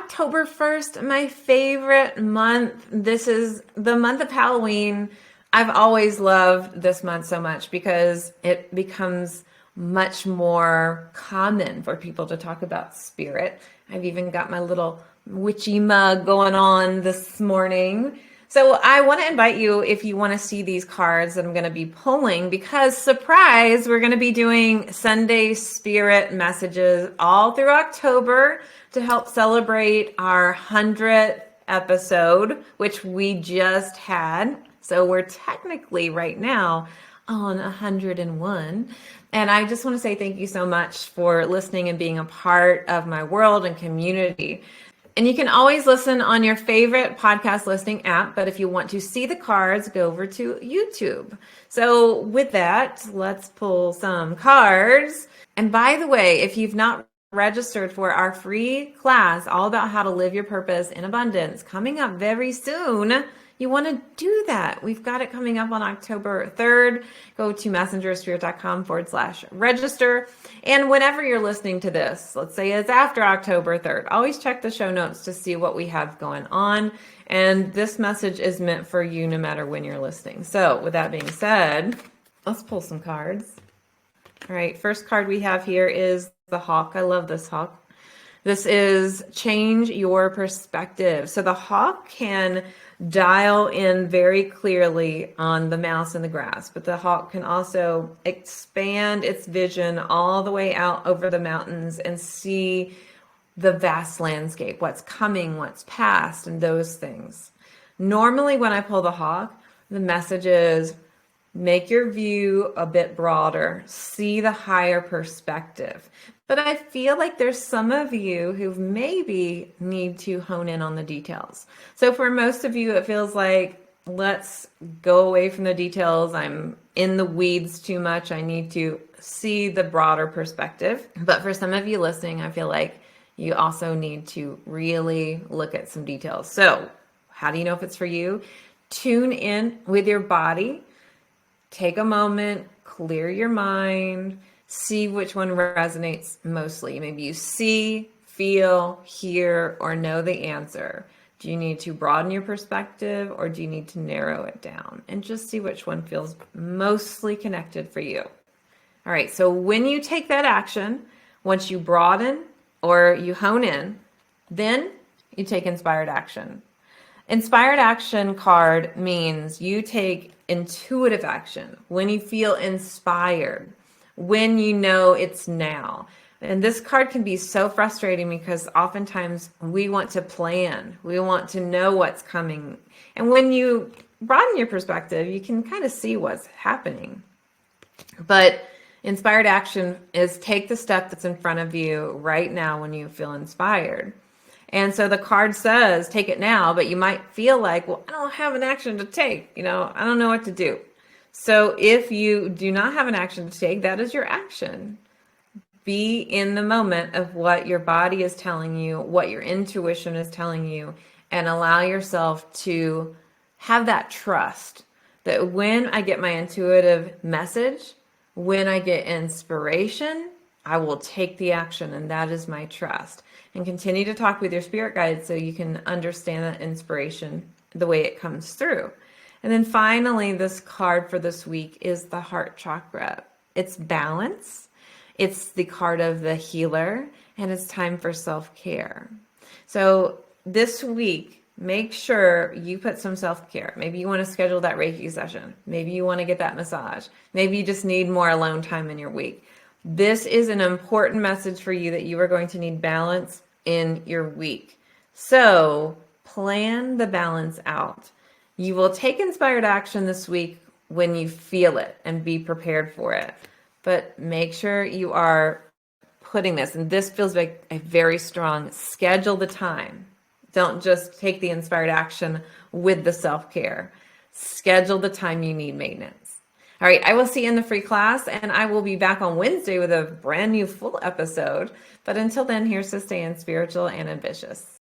October 1st, my favorite month. This is the month of Halloween. I've always loved this month so much because it becomes much more common for people to talk about spirit. I've even got my little witchy mug going on this morning. So I want to invite you, if you want to see these cards that I'm going to be pulling, because surprise, we're going to be doing Sunday spirit messages all through October to help celebrate our 100th episode, which we just had. So we're technically right now on 101. And I just want to say thank you so much for listening and being a part of my world and community. And you can always listen on your favorite podcast listening app, but if you want to see the cards, go over to YouTube. So with that, let's pull some cards. And by the way, if you've not registered for our free class all about how to live your purpose in abundance coming up very soon, you want to do that. We've got it coming up on October 3rd. Go to messengerspirit.com/register. And whenever you're listening to this, let's say it's after October 3rd, always check the show notes to see what we have going on. And this message is meant for you no matter when you're listening. So with that being said, let's pull some cards. All right, first card we have here is the hawk. I love this hawk. This is change your perspective. So the hawk can dial in very clearly on the mouse in the grass, but the hawk can also expand its vision all the way out over the mountains and see the vast landscape, what's coming, what's past, and those things. Normally when I pull the hawk, the message is make your view a bit broader, see the higher perspective. But I feel like there's some of you who maybe need to hone in on the details. So for most of you, it feels like, let's go away from the details. I'm in the weeds too much. I need to see the broader perspective. But for some of you listening, I feel like you also need to really look at some details. So how do you know if it's for you? Tune in with your body. Take a moment, clear your mind, see which one resonates mostly. Maybe you see, feel, hear, or know the answer. Do you need to broaden your perspective or do you need to narrow it down? And just see which one feels mostly connected for you. All right, so when you take that action, once you broaden or you hone in, then you take inspired action. Inspired action card means you take intuitive action when you feel inspired, when you know it's now. And this card can be so frustrating because oftentimes we want to plan, we want to know what's coming. And when you broaden your perspective, you can kind of see what's happening. But inspired action is take the step that's in front of you right now when you feel inspired. And so the card says, take it now, but you might feel like, well, I don't have an action to take. I don't know what to do. So if you do not have an action to take, that is your action. Be in the moment of what your body is telling you, what your intuition is telling you, and allow yourself to have that trust that when I get my intuitive message, when I get inspiration, I will take the action, and that is my trust. And continue to talk with your spirit guides so you can understand that inspiration the way it comes through. And then finally, this card for this week is the heart chakra. It's balance. It's the card of the healer, and it's time for self-care. So this week, make sure you put some self-care. Maybe you want to schedule that Reiki session. Maybe you want to get that massage. Maybe you just need more alone time in your week. This is an important message for you that you are going to need balance in your week. So plan the balance out. You will take inspired action this week when you feel it and be prepared for it. But make sure you are putting this, and this feels like a very strong, schedule the time. Don't just take the inspired action with the self-care. Schedule the time you need maintenance. All right, I will see you in the free class, and I will be back on Wednesday with a brand new full episode. But until then, here's to staying spiritual and ambitious.